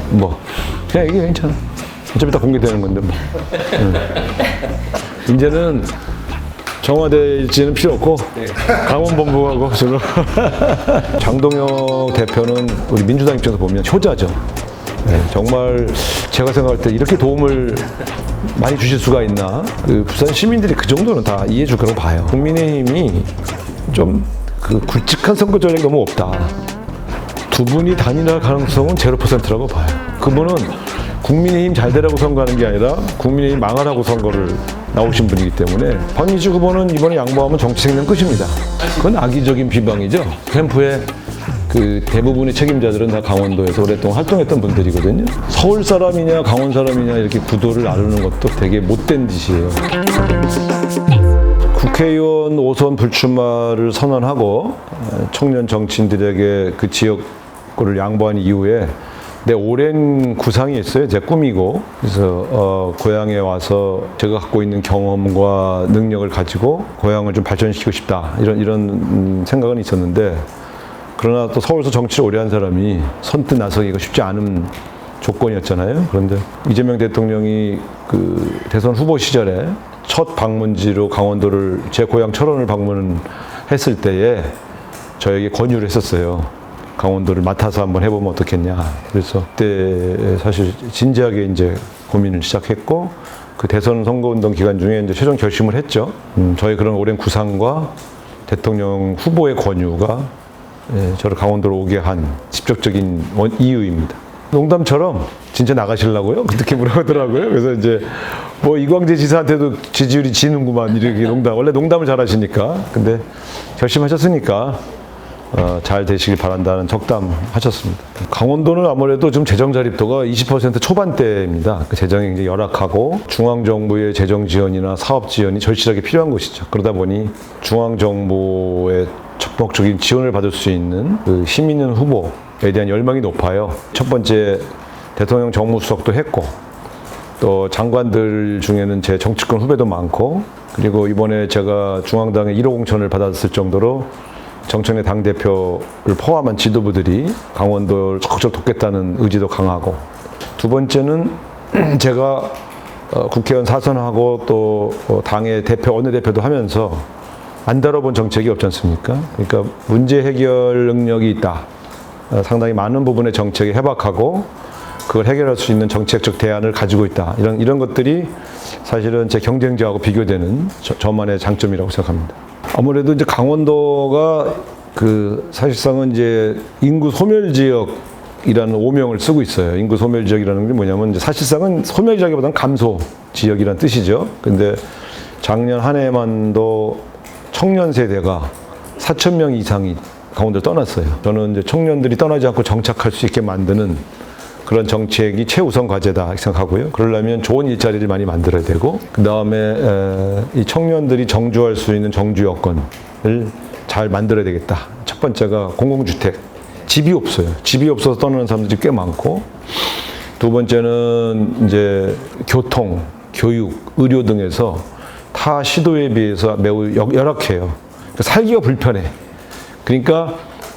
뭐 그냥 이게 괜찮아. 어차피 다 공개되는 건데 뭐. 이제는 정화될지는 필요 없고 강원본부하고 저는 장동혁 대표는 우리 민주당 입장에서 보면 효자죠. 네, 정말 제가 생각할 때 이렇게 도움을 많이 주실 수가 있나? 그 부산 시민들이 그 정도는 다 이해해 줄 거라고 봐요. 국민의힘이 좀 그 굵직한 선거 전략이 너무 없다. 두 분이 단일화 가능성은 0%라고 봐요. 그분은 국민의힘 잘 되라고 선거하는 게 아니라 국민의힘 망하라고 선거를 나오신 분이기 때문에 박민주 후보는 이번에 양보하면 정치 생명 끝입니다. 그건 악의적인 비방이죠. 캠프에 그 대부분의 책임자들은 다 강원도에서 오랫동안 활동했던 분들이거든요. 서울 사람이냐 강원 사람이냐 이렇게 구도를 나누는 것도 되게 못된 짓이에요. 국회의원 5선 불출마를 선언하고 청년 정치인들에게 그 지역구를 양보한 이후에 내 오랜 구상이 있어요. 제 꿈이고. 그래서 고향에 와서 제가 갖고 있는 경험과 능력을 가지고 고향을 좀 발전시키고 싶다. 이런 생각은 있었는데 그러나 또 서울에서 정치를 오래 한 사람이 선뜻 나서기가 쉽지 않은 조건이었잖아요. 그런데 이재명 대통령이 그 대선 후보 시절에 첫 방문지로 강원도를 제 고향 철원을 방문했을 때에 저에게 권유를 했었어요. 강원도를 맡아서 한번 해보면 어떻겠냐. 그래서 그때 사실 진지하게 이제 고민을 시작했고 그 대선 선거운동 기간 중에 이제 최종 결심을 했죠. 저의 그런 오랜 구상과 대통령 후보의 권유가 저를 강원도로 오게 한 직접적인 이유입니다. 농담처럼 진짜 나가시려고요? 그렇게 물어보더라고요. 그래서 이제 뭐 이광재 지사한테도 지지율이 지는구만 이렇게 원래 농담을 잘하시니까. 근데 결심하셨으니까 잘 되시길 바란다는 적담하셨습니다. 강원도는 아무래도 좀 재정 자립도가 20% 초반대입니다. 그 재정이 굉장히 열악하고 중앙정부의 재정 지원이나 사업 지원이 절실하게 필요한 곳이죠. 그러다 보니 중앙정부의 적극적인 지원을 받을 수 있는 그 힘 있는 후보에 대한 열망이 높아요. 첫 번째 대통령 정무수석도 했고 또 장관들 중에는 제 정치권 후배도 많고 그리고 이번에 제가 중앙당의 1호 공천을 받았을 정도로 정청래 당대표를 포함한 지도부들이 강원도를 적극적으로 돕겠다는 의지도 강하고 두 번째는 제가 국회의원 4선하고 또 당의 대표, 원내대표도 하면서 안 다뤄본 정책이 없지 않습니까? 그러니까 문제 해결 능력이 있다. 상당히 많은 부분의 정책이 해박하고 그걸 해결할 수 있는 정책적 대안을 가지고 있다. 이런 것들이 사실은 제 경쟁자하고 비교되는 저만의 장점이라고 생각합니다. 아무래도 이제 강원도가 그 사실상은 이제 인구 소멸 지역이라는 오명을 쓰고 있어요. 인구 소멸 지역이라는 게 뭐냐면 이제 사실상은 소멸 지역보다는 감소 지역이라는 뜻이죠. 근데 작년 한 해만도 청년 세대가 4,000명 이상이 강원도를 떠났어요. 저는 이제 청년들이 떠나지 않고 정착할 수 있게 만드는 그런 정책이 최우선 과제다 생각하고요. 그러려면 좋은 일자리를 많이 만들어야 되고 그 다음에 이 청년들이 정주할 수 있는 정주 여건을 잘 만들어야 되겠다. 첫 번째가 공공주택. 집이 없어요. 집이 없어서 떠나는 사람들이 꽤 많고 두 번째는 이제 교통, 교육, 의료 등에서 타 시도에 비해서 매우 열악해요. 그러니까 살기가 불편해. 그러니까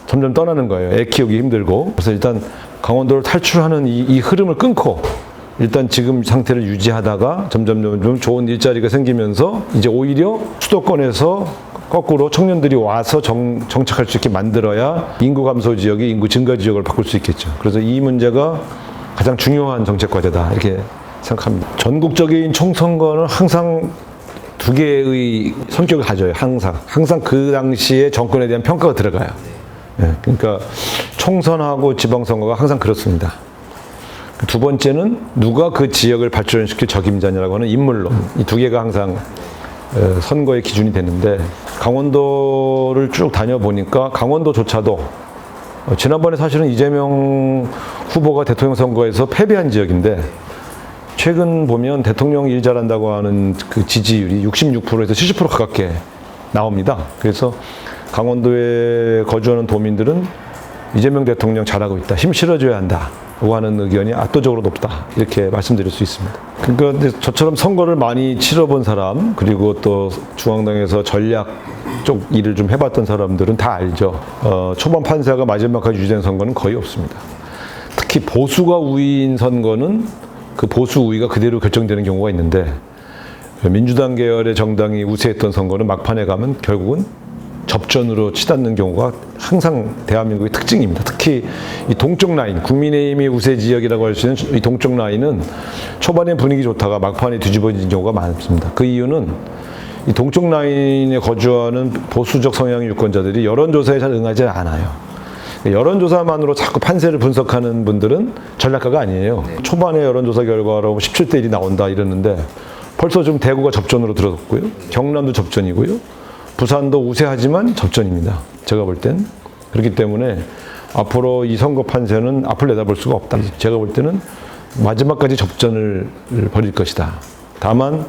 점점 떠나는 거예요. 애 키우기 힘들고. 그래서 일단 강원도를 탈출하는 이 흐름을 끊고 일단 지금 상태를 유지하다가 점점 좋은 일자리가 생기면서 이제 오히려 수도권에서 거꾸로 청년들이 와서 정착할 수 있게 만들어야 인구 감소 지역이 인구 증가 지역을 바꿀 수 있겠죠. 그래서 이 문제가 가장 중요한 정책 과제다 이렇게 생각합니다. 전국적인 총선거는 항상 두 개의 성격을 가져요. 항상 그 당시에 정권에 대한 평가가 들어가요. 그러니까 총선하고 지방선거가 항상 그렇습니다. 두 번째는 누가 그 지역을 발전시킬 적임자냐라고 하는 인물론. 이 두 개가 항상 선거의 기준이 되는데 강원도를 쭉 다녀보니까 강원도조차도 지난번에 사실은 이재명 후보가 대통령 선거에서 패배한 지역인데 최근 보면 대통령 일 잘한다고 하는 그 지지율이 66%에서 70% 가깝게 나옵니다. 그래서 강원도에 거주하는 도민들은 이재명 대통령 잘하고 있다. 힘 실어줘야 한다. 고 하는 의견이 압도적으로 높다. 이렇게 말씀드릴 수 있습니다. 그러니까 저처럼 선거를 많이 치러본 사람 그리고 또 중앙당에서 전략 쪽 일을 좀 해봤던 사람들은 다 알죠. 초반 판세가 마지막까지 유지된 선거는 거의 없습니다. 특히 보수가 우위인 선거는 그 보수 우위가 그대로 결정되는 경우가 있는데 민주당 계열의 정당이 우세했던 선거는 막판에 가면 결국은 접전으로 치닫는 경우가 항상 대한민국의 특징입니다. 특히 이 동쪽 라인, 국민의힘이 우세 지역이라고 할 수 있는 이 동쪽 라인은 초반에 분위기 좋다가 막판에 뒤집어진 경우가 많습니다. 그 이유는 이 동쪽 라인에 거주하는 보수적 성향의 유권자들이 여론조사에 잘 응하지 않아요. 여론조사만으로 자꾸 판세를 분석하는 분들은 전략가가 아니에요. 초반에 여론조사 결과로 17대 1이 나온다 이러는데 벌써 좀 대구가 접전으로 들어섰고요. 경남도 접전이고요. 부산도 우세하지만 접전입니다. 제가 볼 땐. 그렇기 때문에 앞으로 이 선거 판세는 앞을 내다볼 수가 없다. 제가 볼 때는 마지막까지 접전을 벌일 것이다. 다만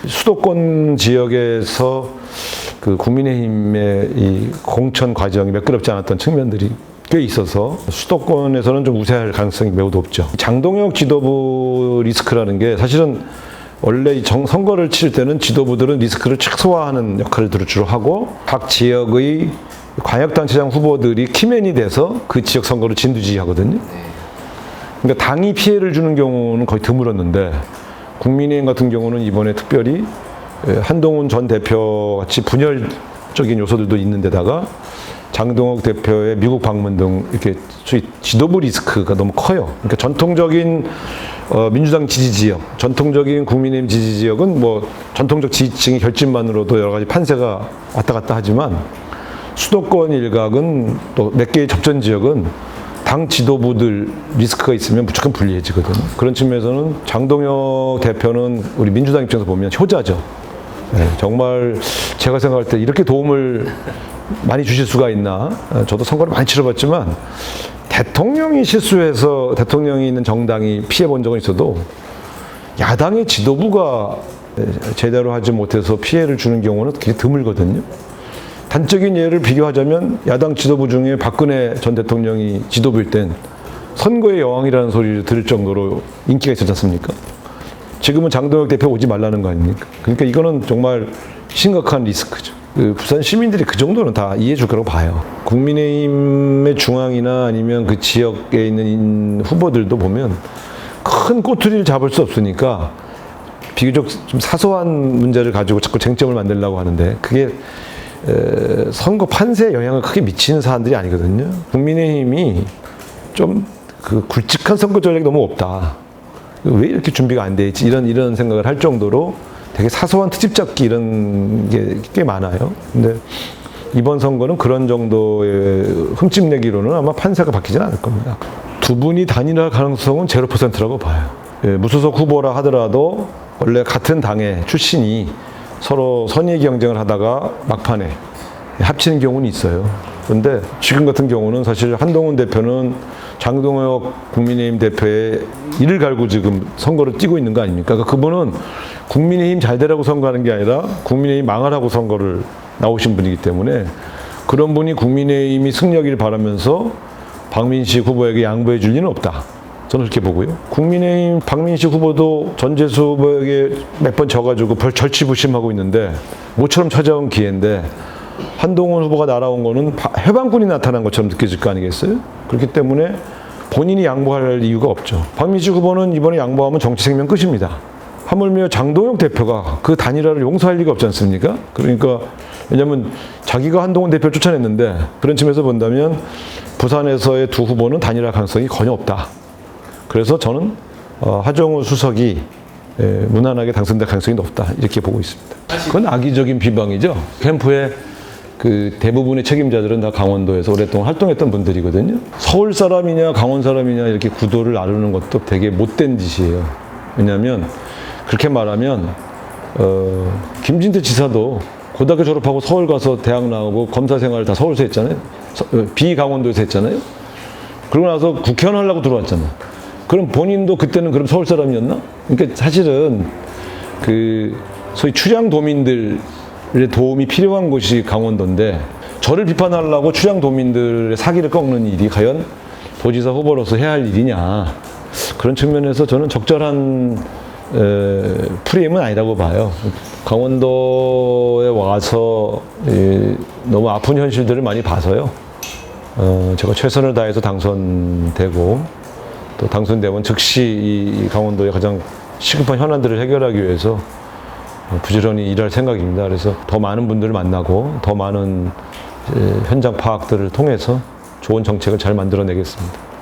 수도권 지역에서 그 국민의힘의 이 공천 과정이 매끄럽지 않았던 측면들이 꽤 있어서 수도권에서는 좀 우세할 가능성이 매우 높죠. 장동혁 지도부 리스크라는 게 사실은 원래 선거를 칠 때는 지도부들은 리스크를 최소화하는 역할을 주로 하고 각 지역의 광역단체장 후보들이 키맨이 돼서 그 지역 선거를 진두지휘하거든요. 그러니까 당이 피해를 주는 경우는 거의 드물었는데 국민의힘 같은 경우는 이번에 특별히 한동훈 전 대표 같이 분열적인 요소들도 있는 데다가 장동혁 대표의 미국 방문 등 이렇게 지도부 리스크가 너무 커요. 그러니까 전통적인 민주당 지지 지역, 전통적인 국민의힘 지지 지역은 뭐 전통적 지지층의 결집만으로도 여러 가지 판세가 왔다 갔다 하지만 수도권 일각은 또 몇 개의 접전 지역은 당 지도부들 리스크가 있으면 무조건 불리해지거든요. 그런 측면에서는 장동혁 대표는 우리 민주당 입장에서 보면 효자죠. 네, 정말 제가 생각할 때 이렇게 도움을 많이 주실 수가 있나. 저도 선거를 많이 치러봤지만 대통령이 실수해서 대통령이 있는 정당이 피해본 적은 있어도 야당의 지도부가 제대로 하지 못해서 피해를 주는 경우는 굉장히 드물거든요. 단적인 예를 비교하자면 야당 지도부 중에 박근혜 전 대통령이 지도부일 땐 선거의 여왕이라는 소리를 들을 정도로 인기가 있었지 않습니까? 지금은 장동혁 대표 오지 말라는 거 아닙니까? 그러니까 이거는 정말 심각한 리스크죠. 부산 시민들이 그 정도는 다 이해해 줄 거라고 봐요. 국민의힘의 중앙이나 아니면 그 지역에 있는 후보들도 보면 큰 꼬투리를 잡을 수 없으니까 비교적 좀 사소한 문제를 가지고 자꾸 쟁점을 만들려고 하는데 그게 선거 판세에 영향을 크게 미치는 사안들이 아니거든요. 국민의힘이 좀 그 굵직한 선거 전략이 너무 없다. 왜 이렇게 준비가 안 돼 있지? 이런 생각을 할 정도로 되게 사소한 트집 잡기 이런 게 꽤 많아요. 근데 이번 선거는 그런 정도의 흠집내기로는 아마 판세가 바뀌지는 않을 겁니다. 두 분이 단일화 가능성은 0%라고 봐요. 무소속 후보라 하더라도 원래 같은 당의 출신이 서로 선의 경쟁을 하다가 막판에 합치는 경우는 있어요. 그런데 지금 같은 경우는 사실 한동훈 대표는 장동혁 국민의힘 대표의 이를 갈고 지금 선거를 뛰고 있는 거 아닙니까? 그러니까 그분은 국민의힘 잘 되라고 선거하는 게 아니라 국민의힘 망하라고 선거를 나오신 분이기 때문에 그런 분이 국민의힘이 승리하기를 바라면서 박민식 후보에게 양보해 줄 리는 없다. 저는 그렇게 보고요. 국민의힘 박민식 후보도 전재수 후보에게 몇 번 져가지고 절치부심하고 있는데 모처럼 찾아온 기회인데 한동훈 후보가 날아온 거는 해방군이 나타난 것처럼 느껴질 거 아니겠어요? 그렇기 때문에 본인이 양보할 이유가 없죠. 박민식 후보는 이번에 양보하면 정치 생명 끝입니다. 하물며 장동혁 대표가 그 단일화를 용서할 리가 없지 않습니까? 그러니까 왜냐하면 자기가 한동훈 대표를 쫓아냈는데 그런 측면에서 본다면 부산에서의 두 후보는 단일화 가능성이 거의 없다. 그래서 저는 하정우 수석이 무난하게 당선될 가능성이 높다 이렇게 보고 있습니다. 그건 악의적인 비방이죠. 캠프에 그 대부분의 책임자들은 다 강원도에서 오랫동안 활동했던 분들이거든요. 서울 사람이냐 강원 사람이냐 이렇게 구도를 나누는 것도 되게 못된 짓이에요. 왜냐하면 그렇게 말하면 김진태 지사도 고등학교 졸업하고 서울 가서 대학 나오고 검사 생활을 다 서울에서 했잖아요. 비강원도에서 했잖아요. 그러고 나서 국회의원 하려고 들어왔잖아요. 그럼 본인도 그때는 그럼 서울 사람이었나? 그러니까 사실은 그 소위 출향도민들의 도움이 필요한 곳이 강원도인데 저를 비판하려고 출향도민들의 사기를 꺾는 일이 과연 도지사 후보로서 해야 할 일이냐. 그런 측면에서 저는 적절한 프레임은 아니라고 봐요. 강원도에 와서 너무 아픈 현실들을 많이 봐서요. 제가 최선을 다해서 당선되고 또 당선되면 즉시 이 강원도의 가장 시급한 현안들을 해결하기 위해서 부지런히 일할 생각입니다. 그래서 더 많은 분들을 만나고 더 많은 현장 파악들을 통해서 좋은 정책을 잘 만들어내겠습니다.